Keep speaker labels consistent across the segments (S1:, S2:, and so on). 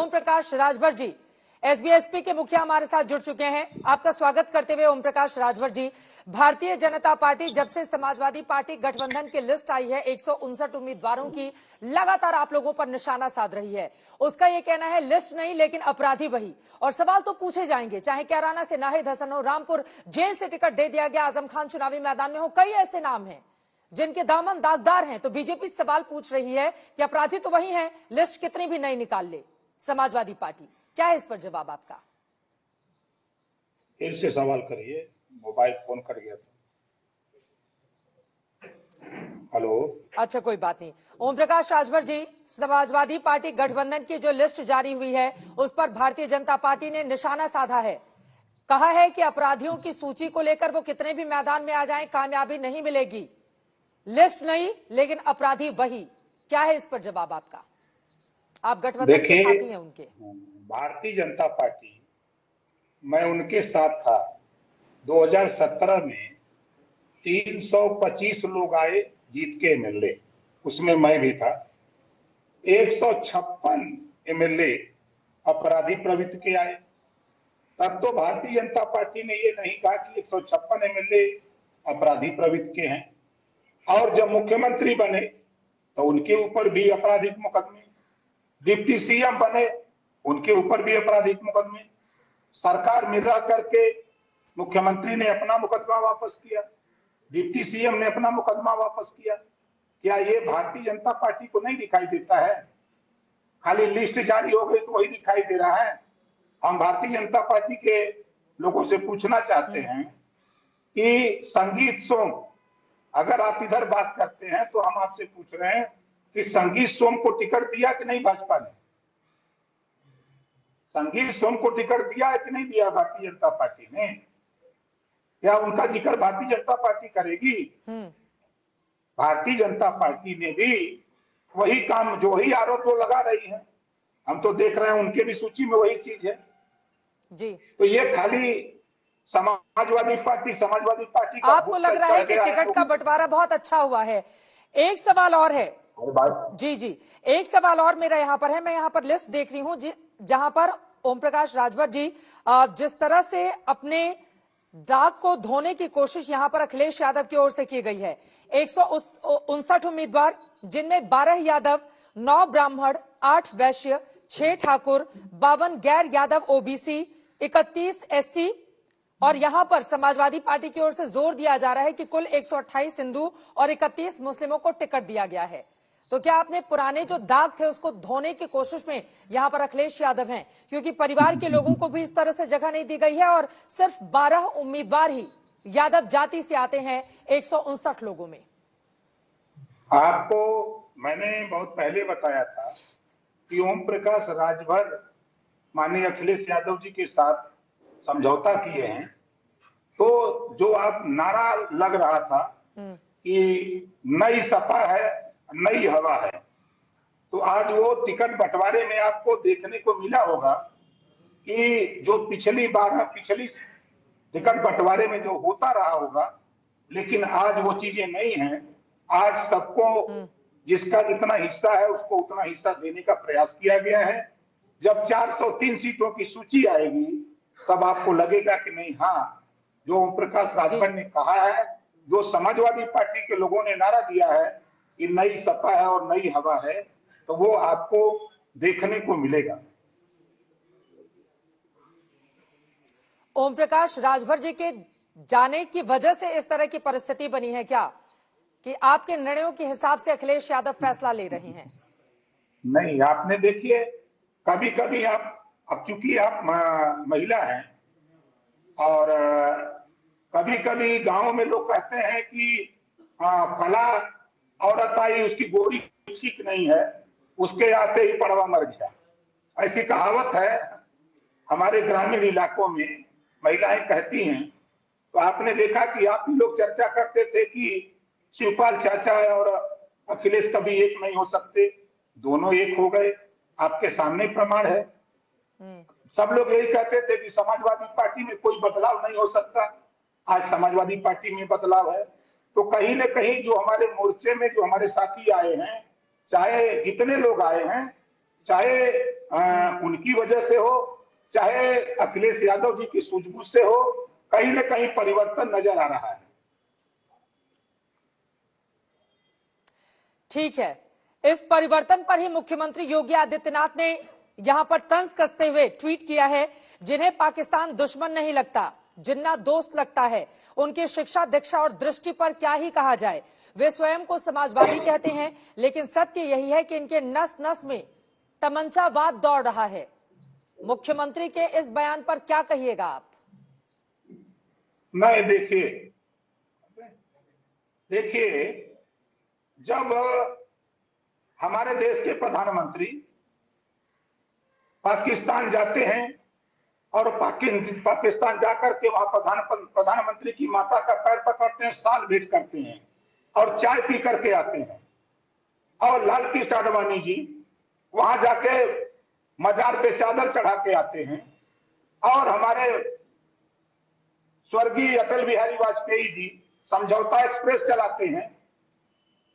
S1: Om Prakash Rajbhar ji, SBSP के मुखिया हमारे साथ जुड़ चुके हैं। आपका स्वागत करते हुए ओम प्रकाश राजभर जी, भारतीय जनता पार्टी जब से समाजवादी पार्टी गठबंधन की लिस्ट आई है 159 उम्मीदवारों की, लगातार आप लोगों पर निशाना साध रही है। उसका ये कहना है लिस्ट नहीं लेकिन अपराधी वही, और सवाल तो पूछे जाएंगे, चाहे कैराना से नाहिद हसन हो, रामपुर जेल से टिकट दे दिया गया आजम खान चुनावी मैदान में हो, कई ऐसे नाम हैं जिनके दामन दागदार हैं। तो बीजेपी सवाल पूछ रही है कि अपराधी तो वही हैं, लिस्ट कितनी भी नई निकाल ले समाजवादी पार्टी। क्या है इस पर जवाब आपका?
S2: फिर से सवाल करिए, मोबाइल फोन कर गया था। हेलो,
S1: अच्छा कोई बात नहीं। ओम प्रकाश राजभर जी, समाजवादी पार्टी गठबंधन की जो लिस्ट जारी हुई है उस पर भारतीय जनता पार्टी ने निशाना साधा है, कहा है कि अपराधियों की सूची को लेकर वो कितने भी मैदान में आ जाएं कामयाबी नहीं मिलेगी। लिस्ट नहीं लेकिन अपराधी वही, क्या है इस पर जवाब आपका? आप गठबंधन के साथी हैं उनके।
S2: भारतीय जनता पार्टी, मैं उनके साथ था। 2017 में 325 लोग आए जीत के एमएलए, उसमें मैं भी था। 156 एमएलए अपराधी प्रवृत्ति के आए। तब तो भारतीय जनता पार्टी ने ये नहीं कहा कि 156 एमएलए अपराधी प्रवृत्ति के हैं। और जब मुख्यमंत्री बने तो उनके ऊपर भी आपराधिक मुकदमे, डिप्टी सीएम बने उनके ऊपर भी आपराधिक मुकदमे, सरकार में रह करके मुख्यमंत्री ने अपना मुकदमा वापस किया, डिप्टी सीएम ने अपना मुकदमा वापस किया। क्या ये भारतीय जनता पार्टी को नहीं दिखाई देता है? खाली लिस्ट जारी हो गई तो वही दिखाई दे रहा है। हम भारतीय जनता पार्टी के लोगों से पूछना चाहते हैं कि संगीत सोम, अगर आप इधर बात करते हैं तो हम आपसे पूछ रहे हैं कि संगीत सोम को टिकट दिया कि नहीं भाजपा ने? संगीत सोम को टिकट दिया है कि नहीं दिया भारतीय जनता पार्टी ने? क्या उनका जिक्र भारतीय जनता पार्टी करेगी? भारतीय जनता पार्टी ने भी वही काम, जो वही आरोप वो लगा रही है, हम तो देख रहे हैं उनके भी सूची में वही चीज है
S1: जी।
S2: तो ये खाली समाजवादी पार्टी का
S1: आपको लग रहा है कि टिकट का बंटवारा बहुत अच्छा हुआ है? एक सवाल और है जी, एक सवाल और मेरा यहाँ पर है। मैं यहाँ पर लिस्ट देख रही हूँ जहां पर ओम प्रकाश राजभर जी जिस तरह से अपने दाग को धोने की कोशिश यहाँ पर अखिलेश यादव की ओर से की गई है। 159 उम्मीदवार, जिनमें 12 यादव, 9 ब्राह्मण, 8 वैश्य, 6 ठाकुर, 52 गैर यादव ओबीसी, 31 एससी, और यहां पर समाजवादी पार्टी की ओर से जोर दिया जा रहा है कि कुल 128 हिंदू और 31 मुस्लिमों को टिकट दिया गया है। तो क्या आपने पुराने जो दाग थे उसको धोने की कोशिश में यहां पर अखिलेश यादव हैं? क्योंकि परिवार के लोगों को भी इस तरह से जगह नहीं दी गई है और सिर्फ 12 उम्मीदवार ही यादव जाति से आते हैं 159 लोगों में।
S2: आपको मैंने बहुत पहले बताया था कि ओम प्रकाश राजभर माननीय अखिलेश यादव जी के साथ समझौता किए हैं। तो जो आप नारा लग रहा था कि नई सपा है, नई हवा है, तो आज वो टिकट बंटवारे में आपको देखने को मिला होगा कि जो पिछली टिकट बंटवारे में जो होता रहा होगा, लेकिन आज वो चीजें नहीं हैं। आज सबको जिसका जितना हिस्सा है उसको उतना हिस्सा देने का प्रयास किया गया है। जब 403 सीटों की सूची आएगी तब आपको लगेगा कि नहीं, हाँ, जो ओम प्रकाश राजभर ने कहा है, जो समाजवादी पार्टी के लोगों ने नारा दिया है कि नई सपा है और नई हवा है, तो वो आपको देखने को मिलेगा।
S1: ओम प्रकाश राजभर जी के जाने की वजह से इस तरह की परिस्थिति बनी है क्या, कि आपके निर्णयों के हिसाब से अखिलेश यादव फैसला ले रहे हैं?
S2: नहीं, आपने देखिए, कभी कभी आप, अब चूंकि आप महिला हैं और कभी कभी गांव में लोग कहते हैं कि फला औरत आई, उसकी गोरी ठीक नहीं है, उसके आते ही पड़वा मर गया। ऐसी कहावत है हमारे ग्रामीण इलाकों में, महिलाएं कहती हैं। तो आपने देखा कि आप ही लोग चर्चा करते थे कि शिवपाल चाचा और अखिलेश कभी एक नहीं हो सकते, दोनों एक हो गए, आपके सामने प्रमाण है। सब लोग यही कहते थे कि समाजवादी पार्टी में कोई बदलाव नहीं हो सकता, आज समाजवादी पार्टी में बदलाव है। तो कहीं न कहीं जो हमारे मोर्चे में जो हमारे साथी आए हैं, चाहे जितने लोग आए हैं, चाहे उनकी वजह से हो, चाहे अखिलेश यादव जी की सूझबूझ से हो, कहीं न कहीं परिवर्तन नजर आ रहा है।
S1: ठीक है, इस परिवर्तन पर ही मुख्यमंत्री योगी आदित्यनाथ ने यहां पर तंज कसते हुए ट्वीट किया है, जिन्हें पाकिस्तान दुश्मन नहीं लगता, जिन्ना दोस्त लगता है, उनकी शिक्षा, दीक्षा और दृष्टि पर क्या ही कहा जाए। वे स्वयं को समाजवादी कहते हैं, लेकिन सत्य यही है कि इनके नस नस में तमंचावाद दौड़ रहा है। मुख्यमंत्री के इस बयान पर क्या कहिएगा आप?
S2: नहीं, देखिए जब हमारे देश के प्रधानमंत्री पाकिस्तान जाते हैं और पाकिस्तान जाकर के वहां प्रधानमंत्री की माता का पैर पकड़ते हैं, साल भेंट करते हैं और चाय पी करके आते हैं, और लाल कृष्ण आडवाणी जी वहां जाके मजार पे चादर चढ़ा के आते हैं, और हमारे स्वर्गीय अटल बिहारी वाजपेयी जी समझौता एक्सप्रेस चलाते हैं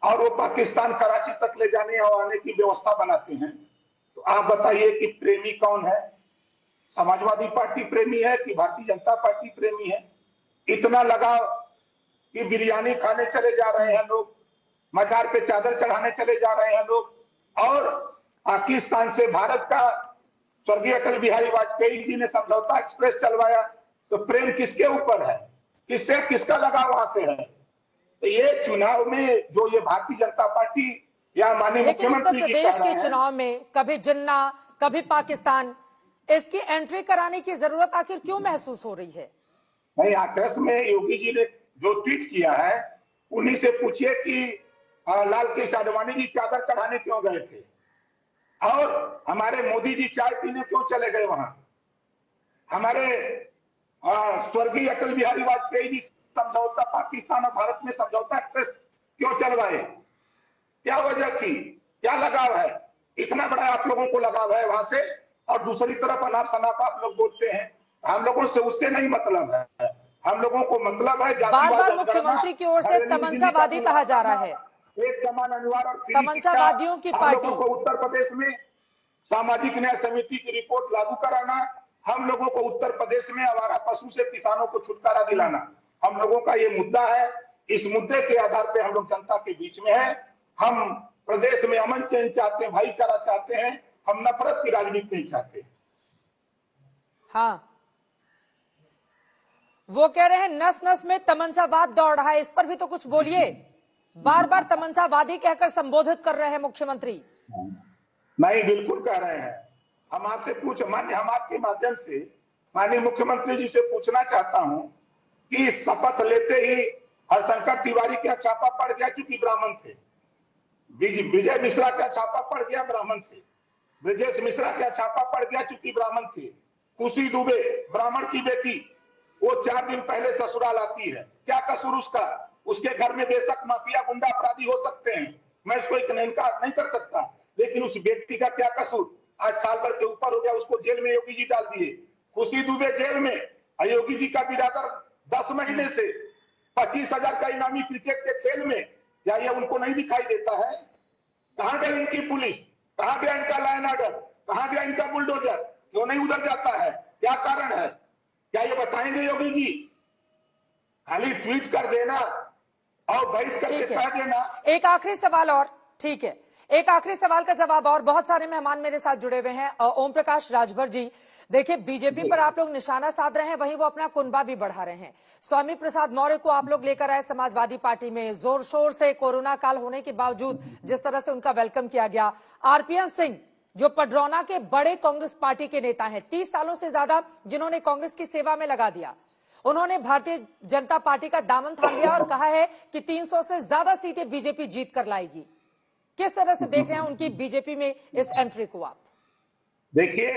S2: और वो पाकिस्तान कराची तक ले जाने और आने की व्यवस्था बनाते हैं। तो आप बताइए कि प्रेमी कौन है? समाजवादी पार्टी प्रेमी है कि भारतीय जनता पार्टी प्रेमी है? इतना लगाव कि बिरयानी खाने चले जा रहे हैं लोग, मजार पे चादर चढ़ाने चले जा रहे हैं लोग, और पाकिस्तान से भारत का स्वर्गीय अटल बिहारी वाजपेयी जी ने समझौता एक्सप्रेस चलवाया। तो प्रेम किसके ऊपर है? किससे किसका लगाव वहां से है? तो ये चुनाव में जो ये भारतीय जनता पार्टी या माननीय मुख्यमंत्री
S1: उत्तर प्रदेश के चुनाव में कभी जिन्ना कभी पाकिस्तान, इसकी एंट्री कराने की जरूरत आखिर क्यों महसूस हो रही है?
S2: नहीं, आकाश में योगी जी ने जो ट्वीट किया है उन्हीं से पूछिए कि लाल कृष्ण आडवाणी जी चादर चढ़ाने क्यों गए थे, और हमारे मोदी जी चाय पीने क्यों चले गए वहां, हमारे स्वर्गीय अटल बिहारी वाजपेयी जी समझौता पाकिस्तान और भारत में समझौता एक्सप्रेस क्यों चलवाए? क्या वजह थी? क्या लगाव है? इतना बड़ा आप लोगों को लगाव है वहां से, और दूसरी तरफ अनाप शनाप आप लोग बोलते हैं। हम लोगों से उससे नहीं मतलब है, हम लोगों को मतलब है
S1: बार बार मुख्यमंत्री की ओर से तमंचावादी कहा जा रहा है।
S2: एक समान अनिवार्य और
S1: तमंचावादियों की पार्टी
S2: को उत्तर प्रदेश में सामाजिक न्याय समिति की रिपोर्ट लागू कराना, हम लोगों को उत्तर प्रदेश में आवारा पशु से किसानों को छुटकारा दिलाना, हम लोगों का ये मुद्दा है। इस मुद्दे के आधार पे हम लोग जनता के बीच में है। हम प्रदेश में अमन चैन चाहते हैं, भाईचारा चाहते हैं, हम नफरत की राजनीति नहीं चाहते।
S1: हाँ, वो कह रहे हैं नस नस में तमंचावाद दौड़ रहा है, इस पर भी तो कुछ बोलिए। बार बार तमंचावादी कहकर संबोधित कर रहे हैं मुख्यमंत्री।
S2: नहीं, बिल्कुल कह रहे हैं। हम आपसे हम आपके माध्यम से माननीय मुख्यमंत्री जी से पूछना चाहता हूं कि शपथ लेते ही हरशंकर तिवारी का छापा पड़ गया क्योंकि ब्राह्मण थे, विजय मिश्रा का छापा पड़ गया ब्राह्मण थे, ब्रजेश मिश्रा का छापा पड़ गया क्योंकि ब्राह्मण थे, खुशी दुबे ब्राह्मण की बेटी, वो 4 दिन पहले ससुराल आती है, क्या कसूर उसका? उसके घर में बेशक माफिया गुंडा अपराधी हो सकते हैं, मैं इसको इनकार नहीं कर सकता, लेकिन उस व्यक्ति का क्या कसूर? आज साल भर के ऊपर हो गया, उसको जेल में योगी जी डाल दिए। खुशी दुबे जेल में, योगी जी का बिरादर 10 महीने से 25,000 का इनामी क्रिकेट के खेल में, क्या ये उनको नहीं दिखाई देता है? कहां गई इनकी पुलिस? कहां गया इनका लॉ एंड ऑर्डर? कहां गया इनका बुलडोजर? क्यों नहीं उधर जाता है? क्या कारण है? क्या ये बताएंगे योगी जी? खाली ट्वीट कर देना और बैठ करके कह देना।
S1: एक आखिरी सवाल और, ठीक है, एक आखिरी सवाल का जवाब और। बहुत सारे मेहमान मेरे साथ जुड़े हुए हैं। ओम प्रकाश राजभर जी, देखिए बीजेपी पर आप लोग निशाना साध रहे हैं, वहीं वो अपना कुनबा भी बढ़ा रहे हैं। स्वामी प्रसाद मौर्य को आप लोग लेकर आए समाजवादी पार्टी में, जोर शोर से कोरोना काल होने के बावजूद जिस तरह से उनका वेलकम किया गया। आरपीएन सिंह जो पडरौना के बड़े कांग्रेस पार्टी के नेता हैं, 30 सालों से ज्यादा जिन्होंने कांग्रेस की सेवा में लगा दिया, उन्होंने भारतीय जनता पार्टी का दामन थाम लिया और कहा है कि 300 से ज्यादा सीटें बीजेपी जीत कर लाएगी। किस तरह से देख रहे हैं उनकी बीजेपी में इस एंट्री को आप?
S2: देखिए,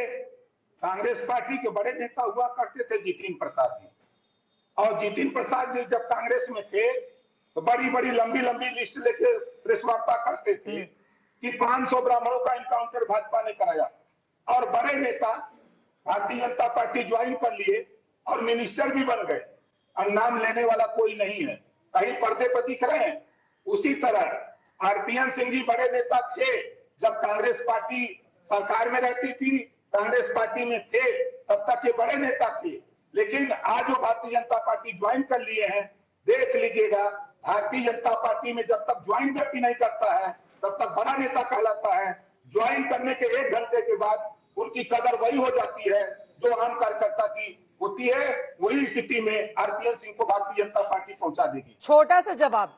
S2: कांग्रेस पार्टी के बड़े नेता हुआ करते थे जितिन प्रसाद जी, और जितिन प्रसाद जी जब कांग्रेस में थे तो बड़ी बड़ी लंबी लंबी लिस्ट लेके प्रेस वार्ता करते थे कि 500 ब्राह्मणों का इनकाउंटर भाजपा ने कराया, और बड़े नेता भारतीय जनता पार्टी ज्वाइन कर लिए और मिनिस्टर भी बन गए, और नाम लेने वाला कोई नहीं है, कहीं पर्दे पर दिख रहे हैं। उसी तरह आरपीएन सिंह जी बड़े नेता थे जब कांग्रेस पार्टी सरकार में रहती थी, कांग्रेस पार्टी में थे, तब तक ये बड़े नेता थे। लेकिन आज वो भारतीय जनता पार्टी ज्वाइन कर लिए हैं, देख लीजिएगा, भारतीय जनता पार्टी में जब तक ज्वाइन व्यक्ति नहीं करता है तब तक बड़ा नेता कहलाता है। ज्वाइन करने के 1 घंटे के बाद उनकी कदर वही हो जाती है जो आम कार्यकर्ता की होती है। वही स्थिति में आरपीएन सिंह को भारतीय जनता पार्टी पहुंचा देगी।
S1: छोटा सा जवाब,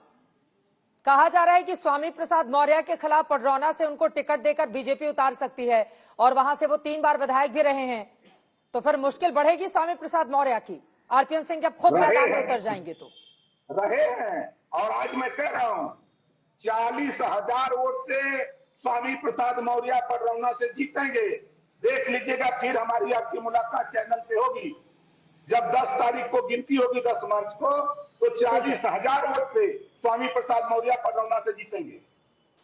S1: कहा जा रहा है कि स्वामी प्रसाद मौर्य के खिलाफ पडरौना से उनको टिकट देकर बीजेपी उतार सकती है और वहां से वो 3 बार विधायक भी रहे हैं, तो फिर मुश्किल बढ़ेगी स्वामी प्रसाद मौर्य की। आरपीएन सिंह जब खुद मैदान में उतर जाएंगे तो
S2: रहे हैं। और आज मैं कह रहा हूं 40,000 वोट से स्वामी प्रसाद मौर्य पडरौना से जीतेंगे। देख लीजिएगा, फिर हमारी आपकी मुलाकात चैनल पे होगी। जब 10 तारीख को गिनती होगी, 10 मार्च को, तो 40,000 वोट से स्वामी प्रसाद मौर्य पडरौना से जीतेंगे।